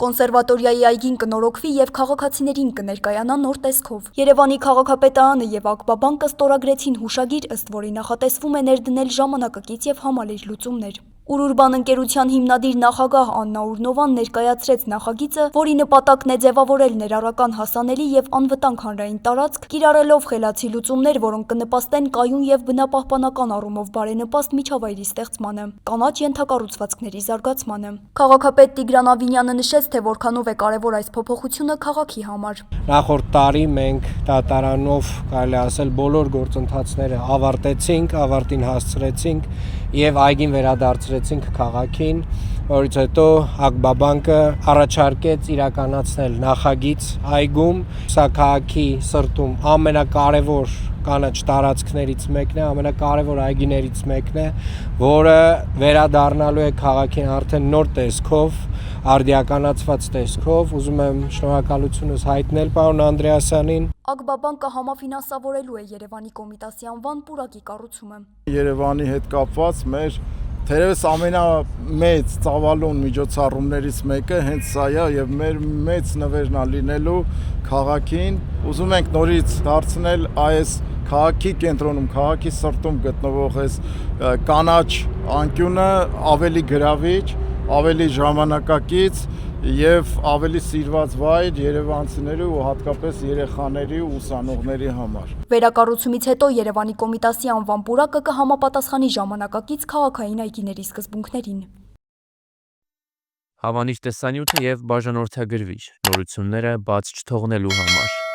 Կոնսերվատորիայի այգին կնորոգվի և քաղաքացիներին կներկայանա նոր տեսքով։ Երևանի քաղաքապետարանը և Ակբաբանկը ստորագրեցին հուշագիր, ըստ որի նախատեսվում է ներդնել ժամանակակից և համալիր լուծումներ։ Ուրուրբան ընկերության հիմնադիր նախագահ Աննա Ուրնովան ներկայացրեց նախագիծը, որի նպատակն է ձևավորել ներառական, հասանելի և անվտանգ հանրային տարածք, կիրառելով խելացի լուծումներ, որոնք կնպաստեն կայուն և բնապահպանական առումով բարենպաստ միջավայրի ստեղծմանը, կանաչ ենթակառուցվածքների զարգացմանը։ Քաղաքապետ Տիգրան Ավինյանը նշեց, թե որքանով է կարևոր այս փոփոխությունը քաղաքի համար։ Նախորդ տարի մենք դատարանով, կարելի ասել, բոլոր գործընթացները ավարտեցինք, ավարտին հասցրեցինք եւ այգին վերադարձրեցինք քաղաքին, որից հետո Ակբաբանկը առաջարկեց իրականացնել նախագիծ այգում։ Սա քաղաքի սրտում ամենակարևոր կանաչ տարածքներից մեկն է, ամենակարևոր այգիներից մեկն է, որը վերադառնալու է քաղաքին արդեն նոր տեսքով, արդիականացված տեսքով։ Ուզում եմ շնորհակալությունս հայտնել պարոն Անդրեասյանին։ Ակբաբանկը համաֆինանսավորելու է Երևանի Կոմիտասի անվան պուրակի կառուցումը։ Երևանի հետ կապված մեր թերևս ամենամեծ ծավալուն միջոցառումներից մեկը հենց սա է եւ մեր մեծ նվերն է լինելու քաղաքին։ Ուզում ենք նորից դարձնել այս քաղաքի կենտրոնում, քաղաքի սրտում գտնվող այս կանաչ անկյունը ավելի գրավիչ, ավելի ժամանակակից եւ ավելի սիրված վայր երևանցիների ու հատկապես երեխաների ու ուսանողների համար։ Վերակառուցումից հետո Երևանի Կոմիտասի անվան պուրակը կհամապատասխանի ժամանակակից քաղաքային այգիների սկզբունքներին։ Հավանիչ տեսանյութը եւ բաժանորդագրվիչ նորությունները բաց չթողնելու համար։